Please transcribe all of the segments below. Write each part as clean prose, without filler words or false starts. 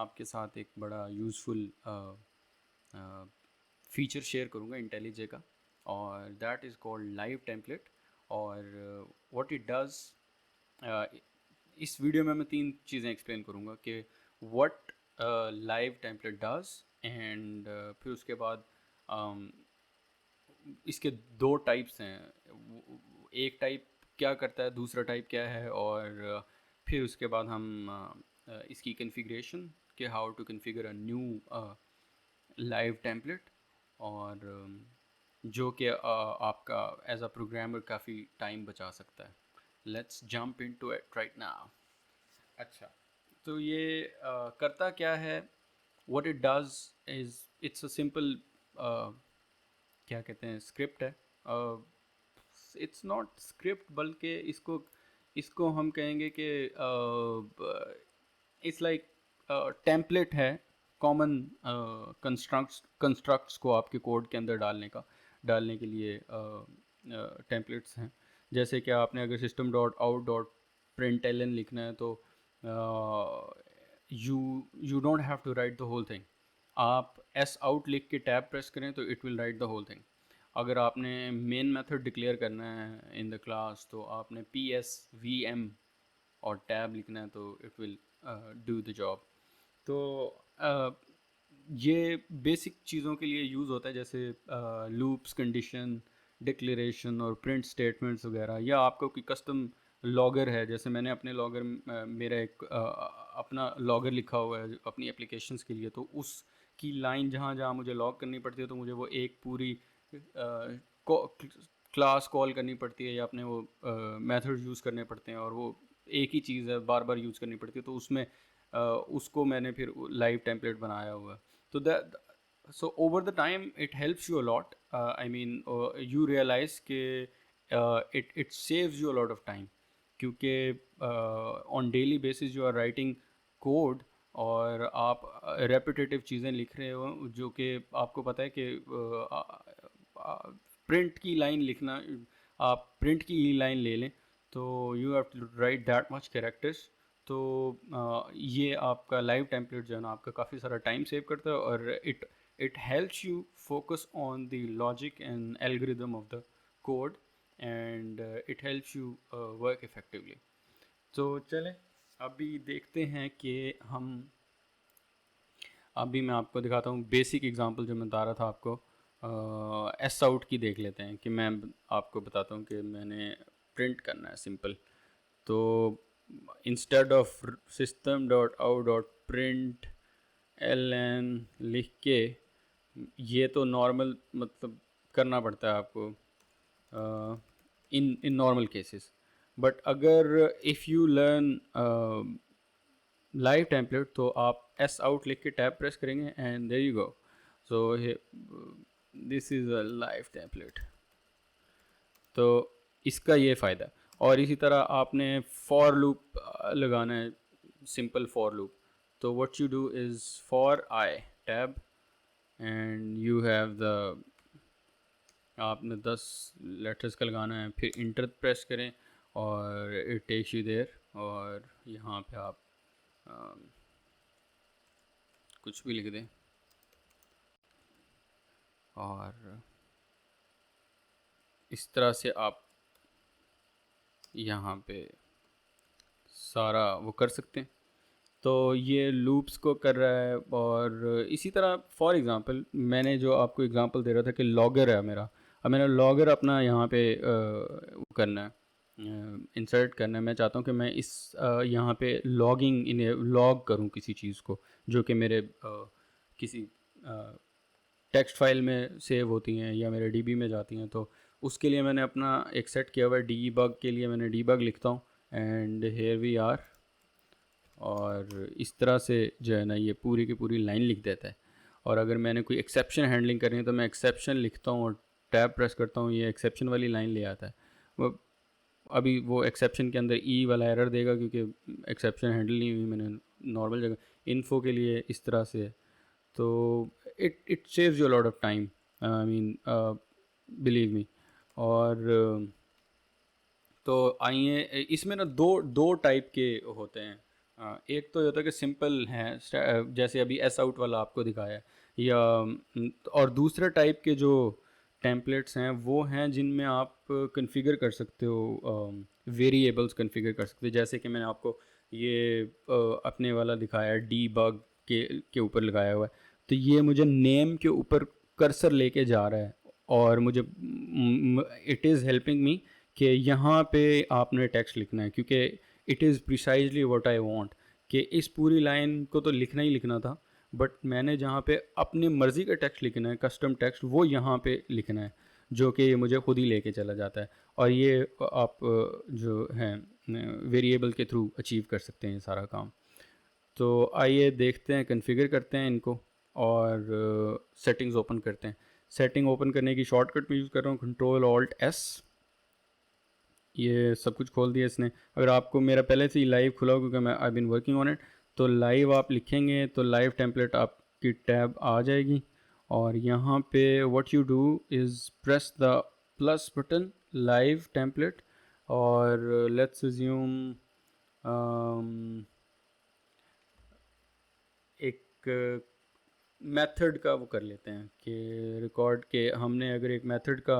आपके साथ एक बड़ा यूज़फुल फीचर शेयर करूँगा इंटेलिजे का, और that is called live template. और व्हाट इट डज़, इस वीडियो में मैं 3 चीज़ें एक्सप्लेन करूँगा कि what live template does, and फिर उसके बाद इसके 2 टाइप्स हैं। एक टाइप क्या करता है, दूसरा टाइप क्या है, और फिर उसके बाद हम इसकी कॉन्फ़िगरेशन कि how to configure a new live template, और जो कि आपका एज अ प्रोग्रामर काफ़ी टाइम बचा सकता है। Let's jump into it right now. अच्छा, तो ये करता क्या है, what it does is it's a simple क्या कहते हैं, स्क्रिप्ट है। इट्स नॉट स्क्रिप्ट, बल्कि इसको इसको हम कहेंगे कि इट्स लाइक टेम्पलेट है, कॉमन कंस्ट्रक्ट्स को आपके कोड के अंदर डालने के लिए टेम्पलेट्स हैं। जैसे कि आपने अगर system dot out dot print L N लिखना है तो you don't have to write the whole thing. आप एस आउट लिख के टैब प्रेस करें तो it will write the whole thing. अगर आपने मेन मेथड डिक्लेयर करना है इन द क्लास तो आपने पी एस वी एम और टैब लिखना है तो it will do the job. तो ये बेसिक चीज़ों के लिए यूज़ होता है, जैसे लूप्स, कंडीशन, डिक्लेरेशन और प्रिंट स्टेटमेंट्स वगैरह। या आपको कोई कस्टम लॉगर है, जैसे मैंने अपने लॉगर मेरा एक अपना लॉगर लिखा हुआ है अपनी एप्लीकेशंस के लिए, तो उसकी लाइन जहाँ जहाँ मुझे लॉग करनी पड़ती है तो मुझे वो एक पूरी क्लास कॉल करनी पड़ती है, या अपने वो मेथड यूज़ करने पड़ते हैं, और वो एक ही चीज़ है बार बार यूज़ करनी पड़ती है, तो उसमें उसको मैंने फिर लाइव टेम्पलेट बनाया हुआ है। तो that, so over the time it helps you a lot. I mean, you realize कि it saves you a lot of time, क्योंकि on daily basis you are writing code और आप repetitive चीज़ें लिख रहे हो, जो कि आपको पता है कि प्रिंट की लाइन लिखना, आप प्रिंट की लाइन ले लें तो you have to write that much characters. तो ये आपका लाइव टेम्पलेट जो है ना, आपका काफ़ी सारा टाइम सेव करता है, और it helps you focus on the logic and algorithm of the code, and it helps you work effectively. तो चलें अभी देखते हैं कि हम, अभी मैं आपको दिखाता हूँ बेसिक एग्जांपल जो मैं बता रहा था आपको। एस आउट की देख लेते हैं कि मैं आपको बताता हूँ कि मैंने प्रिंट करना है सिंपल। तो instead of system dot out dot print L N लिख के, ये तो नॉर्मल मतलब करना पड़ता है आपको इन नॉर्मल केसेस। बट अगर if you learn live template तो आप एस आउट लिख के टैब प्रेस करेंगे and there you go. So this is a live template. तो इसका ये फ़ायदा। और इसी तरह आपने फॉर लूप लगाना है, सिंपल फॉर लूप। तो what you do is for I tab and you have the, आपने 10 लेटर्स का लगाना है, फिर इंटर प्रेस करें और इट टेक्स यू देयर, और यहाँ पे आप कुछ भी लिख दें और इस तरह से आप यहाँ पे सारा वो कर सकते हैं। तो ये लूप्स को कर रहा है। और इसी तरह फॉर एग्ज़ाम्पल मैंने जो आपको एग्ज़ाम्पल दे रहा था कि लॉगर है मेरा, अब मेरा लॉगर अपना यहाँ पे वो करना है, इंसर्ट करना है। मैं चाहता हूँ कि मैं इस यहाँ पे लॉगिंग इन्हें लॉग करूँ किसी चीज़ को, जो कि मेरे किसी टेक्स्ट फाइल में सेव होती हैं या मेरे डीबी में जाती हैं। तो उसके लिए मैंने अपना एक सेट किया हुआ है डीबग के लिए, मैंने डीबग लिखता हूँ एंड हेयर वी आर, और इस तरह से जो है ना ये पूरी की पूरी लाइन लिख देता है। और अगर मैंने कोई एक्सेप्शन हैंडलिंग करनी है तो मैं एक्सेप्शन लिखता हूँ और टैब प्रेस करता हूँ, ये एक्सेप्शन वाली लाइन ले आता है। वो अभी वो एक्सेप्शन के अंदर ई वाला एरर देगा क्योंकि एक्सेप्शन हैंडल नहीं हुई मैंने नॉर्मल जगह। इन्फो के लिए इस तरह से है। तो it saves you lot of time, I mean believe me. और तो आइए, इसमें ना दो दो टाइप के होते हैं एक तो ये होता है कि सिंपल है जैसे अभी एस आउट वाला आपको दिखाया है, या और दूसरे टाइप के जो टेम्पलेट्स हैं वो हैं जिनमें आप कॉन्फ़िगर कर सकते हो, वेरिएबल्स कॉन्फ़िगर कर सकते हो, जैसे कि मैंने आपको ये अपने वाला दिखाया है डीबग के ऊपर लगाया हुआ है। तो ये मुझे नेम के ऊपर कर्सर लेके जा रहा है, और मुझे इट इज़ हेल्पिंग मी कि यहाँ पे आपने टेक्स्ट लिखना है, क्योंकि it is precisely what I want, कि इस पूरी लाइन को तो लिखना ही लिखना था, बट मैंने जहाँ पे अपनी मर्ज़ी का टेक्स्ट लिखना है, कस्टम टेक्स्ट, वो यहाँ पे लिखना है, जो कि मुझे खुद ही लेके चला जाता है। और ये आप जो हैं वेरिएबल के थ्रू अचीव कर सकते हैं ये सारा काम। तो आइए देखते हैं, कॉन्फ़िगर करते हैं इनको, और सेटिंग्स ओपन करते हैं। सेटिंग ओपन करने की शॉर्टकट में यूज़ कर रहा हूँ कंट्रोल ऑल्ट एस। ये सब कुछ खोल दिया इसने। अगर आपको मेरा पहले से ही लाइव खुला हो, क्योंकि मैं आई बिन वर्किंग ऑन इट, तो लाइव आप लिखेंगे तो लाइव टेम्पलेट आपकी टैब आ जाएगी, और यहाँ पे what you do is press the plus button live template, और लेट्स अज्यूम एक मेथड का वो कर लेते हैं कि रिकॉर्ड के हमने अगर एक मेथड का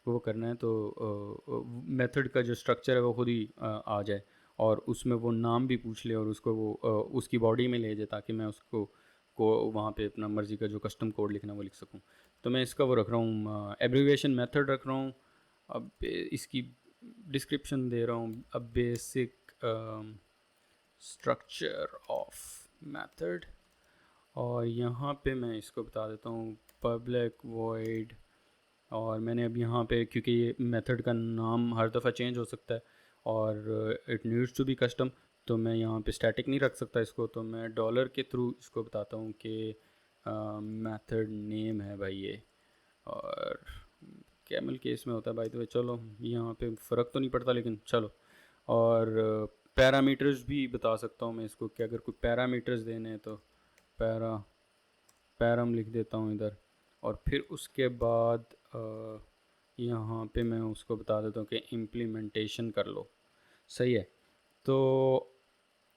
वो करना है, तो मेथड का जो स्ट्रक्चर है वो खुद ही आ जाए, और उसमें वो नाम भी पूछ ले, और उसको वो उसकी बॉडी में ले जाए, ताकि मैं उसको वहाँ पे अपना मर्ज़ी का जो कस्टम कोड लिखना है वो लिख सकूँ। तो मैं इसका वो रख रहा हूँ, एब्रीविएशन मेथड रख रहा हूँ। अब इसकी डिस्क्रिप्शन दे रहा हूँ, a basic structure of method, और यहाँ पे मैं इसको बता देता हूँ पब्लिक वॉइड। और मैंने अब यहाँ पे, क्योंकि ये मेथड का नाम हर दफ़ा चेंज हो सकता है, और it needs to be custom, तो मैं यहाँ पे स्टैटिक नहीं रख सकता इसको, तो मैं डॉलर के थ्रू इसको बताता हूँ कि मेथड नेम है भाई ये। और कैमल केस में होता है भाई, तो चलो यहाँ पे फ़र्क तो नहीं पड़ता, लेकिन चलो। और पैरामीटर्स भी बता सकता हूँ मैं इसको, कि अगर कोई पैरामीटर्स देने हैं तो पैरा पैरम लिख देता हूँ इधर, और फिर उसके बाद यहाँ पे मैं उसको बता देता हूँ कि इम्प्लीमेंटेशन कर लो। सही है। तो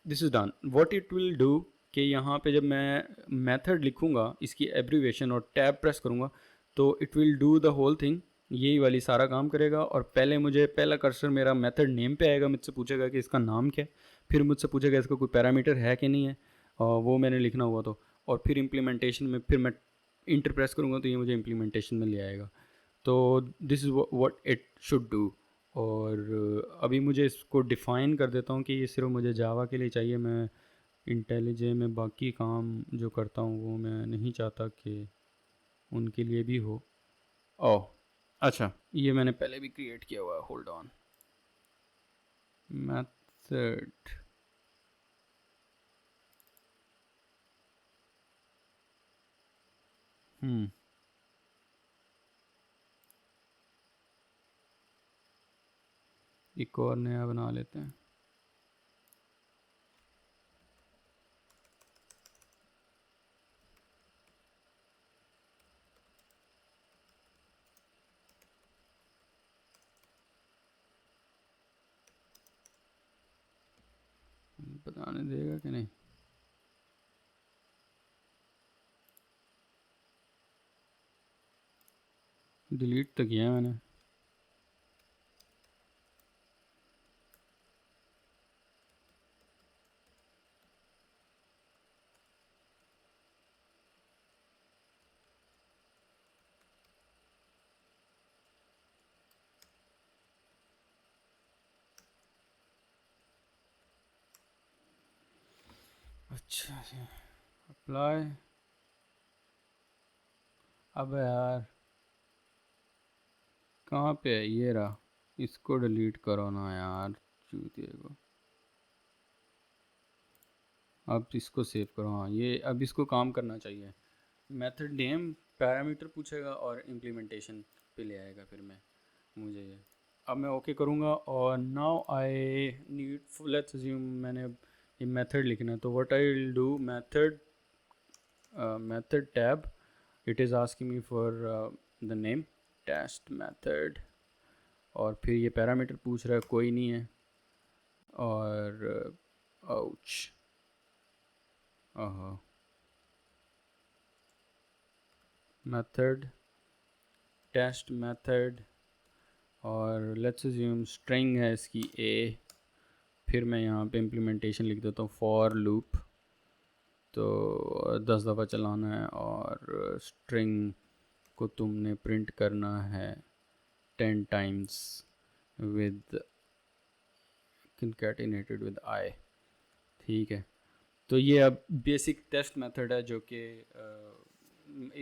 this is done. What it will do कि यहाँ पे जब मैं मेथड लिखूँगा इसकी एब्रीवेशन और टैब प्रेस करूँगा, तो it will do the whole thing, यही वाली सारा काम करेगा। और पहले मुझे पहला कर्सर मेरा मेथड नेम पे आएगा, मुझसे पूछेगा कि इसका नाम क्या है, फिर मुझसे पूछेगा इसका कोई पैरामीटर है कि नहीं है, और वो मैंने लिखना हुआ तो, और फिर इम्प्लीमेंटेशन में फिर मैं इंटर प्रेस करूँगा तो ये मुझे इम्प्लीमेंटेशन में ले आएगा। तो this is what it should do. और अभी मुझे इसको डिफ़ाइन कर देता हूँ कि ये सिर्फ मुझे जावा के लिए चाहिए। मैं इंटेलिजे में बाकी काम जो करता हूँ वो मैं नहीं चाहता कि उनके लिए भी हो। ओह, अच्छा, ये मैंने पहले भी क्रिएट किया हुआ है, होल्ड ऑन। मेथड, एक और नया बना लेते हैं। बताने देगा कि नहीं? डिलीट तो किया है मैंने। अच्छा, अप्लाई। अब यार कहाँ पे है? ये रहा। इसको डिलीट करो ना यार, चूतिए को। अब इसको सेव करो। हाँ, ये अब इसको काम करना चाहिए। मेथड नेम पैरामीटर पूछेगा और इम्प्लीमेंटेशन पे ले आएगा, फिर मैं मुझे ये अब मैं ओके करूँगा। और now I need, let's assume मैंने ये मेथड लिखना है, तो what I will do, method method tab, it is asking me for the name test method, और फिर ये पैरामीटर पूछ रहा है, कोई नहीं है, और आउच, मेथड, टेस्ट मेथड, और लेट्स अज्यूम स्ट्रिंग है इसकी ए। फिर मैं यहाँ पे इम्प्लीमेंटेशन लिख देता हूँ फॉर लूप, तो 10 दफ़ा चलाना है और स्ट्रिंग को तुमने प्रिंट करना है 10 times with concatenated with I। ठीक है, तो ये अब बेसिक टेस्ट मेथड है जो कि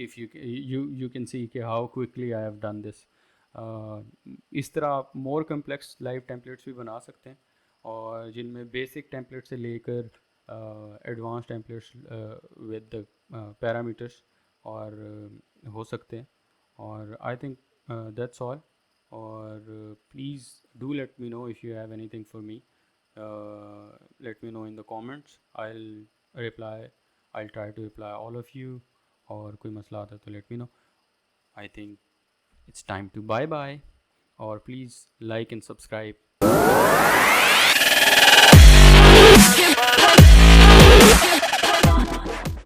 इफ़ यू कैन सी कि how quickly I have done this. इस तरह आप मोर कम्प्लेक्स लाइव टेम्पलेट्स भी बना सकते हैं, और जिनमें बेसिक टेम्पलेट से लेकर एडवांस टेम्पलेट्स विद पैरामीटर्स और हो सकते हैं। और आई थिंक दैट्स ऑल। और please do let me know if you have anything for me. Let me know in the comments. I'll try to reply all of you. और कोई मसला आता है तो let me know. I think it's time to bye bye, or please like and subscribe.